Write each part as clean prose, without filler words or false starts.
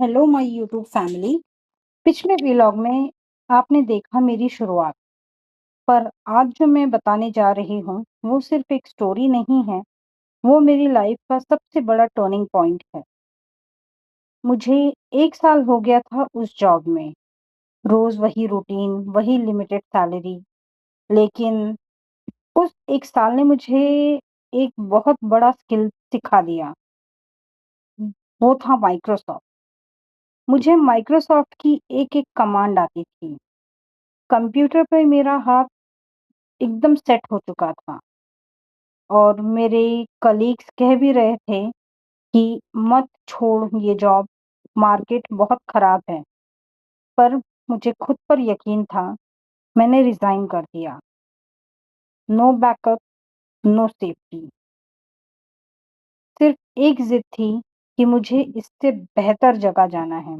Hello my YouTube family. पिछले vlog में आपने देखा मेरी शुरुआत, पर आज जो मैं बताने जा रही हूँ वो सिर्फ एक स्टोरी नहीं है, वो मेरी लाइफ का सबसे बड़ा टर्निंग पॉइंट है। मुझे 1 साल हो गया था उस जॉब में, रोज वही रूटीन, वही लिमिटेड सैलरी। लेकिन उस 1 साल ने मुझे एक बहुत बड़ा स्किल सिखा दिया। वो था माइक्रोसॉफ्ट। मुझे माइक्रोसॉफ्ट की एक एक कमांड आती थी। कंप्यूटर पर मेरा हाथ एकदम सेट हो चुका था और मेरे कलीग्स कह भी रहे थे कि मत छोड़ ये जॉब, मार्केट बहुत खराब है। पर मुझे खुद पर यकीन था। मैंने रिजाइन कर दिया। No backup, no safety. सिर्फ एक जिद थी कि मुझे इससे बेहतर जगह जाना है।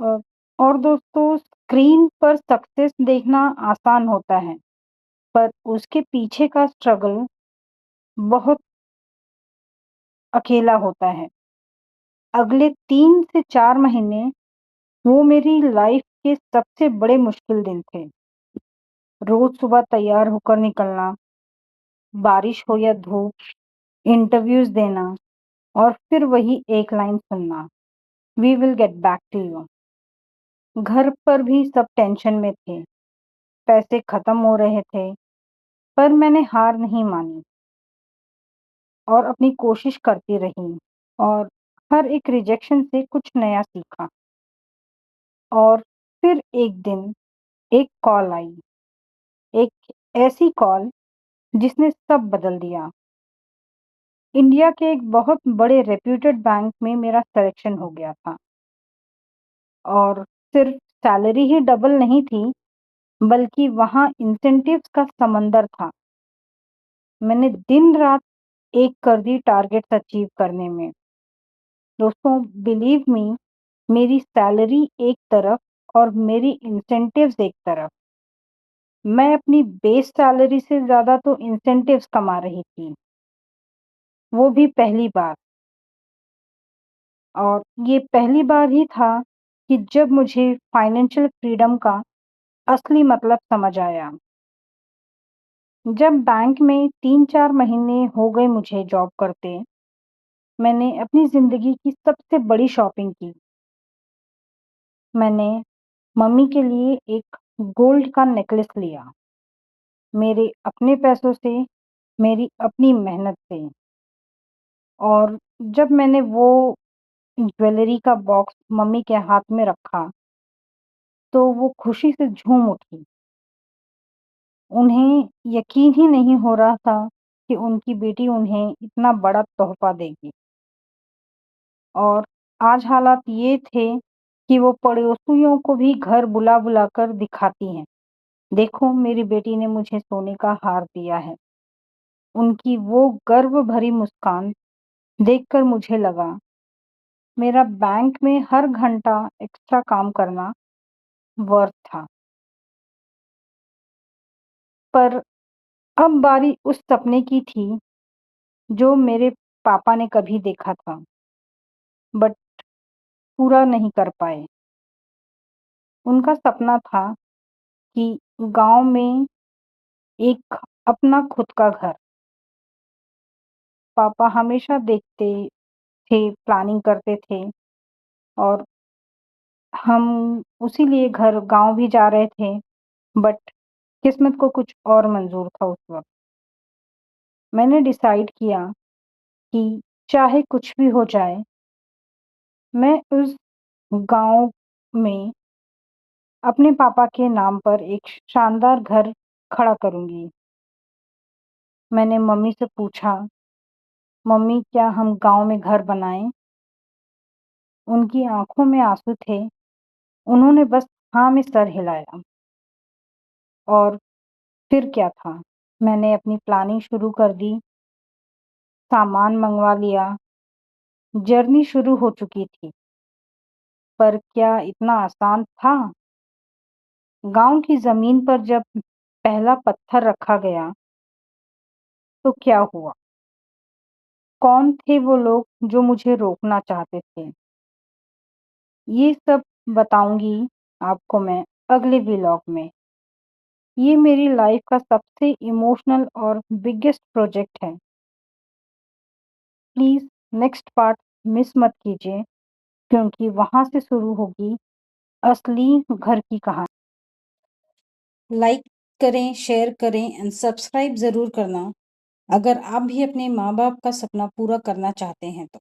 अ, और दोस्तों, स्क्रीन पर सक्सेस देखना आसान होता है, पर उसके पीछे का स्ट्रगल बहुत अकेला होता है। अगले 3 से 4 महीने वो मेरी लाइफ के सबसे बड़े मुश्किल दिन थे। रोज सुबह तैयार होकर निकलना, बारिश हो या धूप, इंटरव्यूज देना और फिर वही एक लाइन सुनना, we will get back to you. घर पर भी सब टेंशन में थे, पैसे खत्म हो रहे थे, पर मैंने हार नहीं मानी और अपनी कोशिश करती रही। और हर एक रिजेक्शन से कुछ नया सीखा। और फिर एक दिन एक कॉल आई, एक ऐसी कॉल जिसने सब बदल दिया। इंडिया के एक बहुत बड़े रेप्यूटेड बैंक में मेरा सिलेक्शन हो गया था। और सिर्फ सैलरी ही डबल नहीं थी, बल्कि वहाँ इंसेंटिव्स का समंदर था। मैंने दिन रात एक कर दी टारगेट्स अचीव करने में। दोस्तों, बिलीव मी, मेरी सैलरी एक तरफ और मेरी इंसेंटिव्स एक तरफ। मैं अपनी बेस सैलरी से ज्यादा तो इंसेंटिव्स कमा रही थी, वो भी पहली बार। और ये पहली बार ही था कि जब मुझे फाइनेंशियल फ्रीडम का असली मतलब समझ आया। जब बैंक में 3-4 महीने हो गए मुझे जॉब करते, मैंने अपनी जिंदगी की सबसे बड़ी शॉपिंग की। मैंने मम्मी के लिए एक गोल्ड का नेकलेस लिया, मेरे अपने पैसों से, मेरी अपनी मेहनत से। और जब मैंने वो ज्वेलरी का बॉक्स मम्मी के हाथ में रखा, तो वो खुशी से झूम उठी। उन्हें यकीन ही नहीं हो रहा था कि उनकी बेटी उन्हें इतना बड़ा तोहफा देगी। और आज हालात ये थे कि वो पड़ोसियों को भी घर बुला बुला कर दिखाती हैं, देखो मेरी बेटी ने मुझे सोने का हार दिया है। उनकी वो गर्व भरी मुस्कान देखकर मुझे लगा मेरा बैंक में हर घंटा एक्स्ट्रा काम करना वर्थ था। पर अब बारी उस सपने की थी जो मेरे पापा ने कभी देखा था, बट पूरा नहीं कर पाए। उनका सपना था कि गांव में एक अपना खुद का घर। पापा हमेशा देखते थे, प्लानिंग करते थे, और हम उसी लिए घर गांव भी जा रहे थे। बट किस्मत को कुछ और मंजूर था उस वक्त। मैंने डिसाइड किया कि चाहे कुछ भी हो जाए, मैं उस गांव में अपने पापा के नाम पर एक शानदार घर खड़ा करूंगी। मैंने मम्मी से पूछा, मम्मी क्या हम गांव में घर बनाएं? उनकी आंखों में आंसू थे। उन्होंने बस हाँ में सर हिलाया। और फिर क्या था, मैंने अपनी प्लानिंग शुरू कर दी, सामान मंगवा लिया, जर्नी शुरू हो चुकी थी। पर क्या इतना आसान था? गांव की जमीन पर जब पहला पत्थर रखा गया, तो क्या हुआ? कौन थे वो लोग जो मुझे रोकना चाहते थे? ये सब बताऊँगी आपको मैं अगले व्लॉग में। ये मेरी लाइफ का सबसे इमोशनल और बिगेस्ट प्रोजेक्ट है। प्लीज़ नेक्स्ट पार्ट मिस मत कीजिए क्योंकि वहाँ से शुरू होगी असली घर की कहानी। लाइक करें, शेयर करें एंड सब्सक्राइब ज़रूर करना अगर आप भी अपने माँ-बाप का सपना पूरा करना चाहते हैं तो।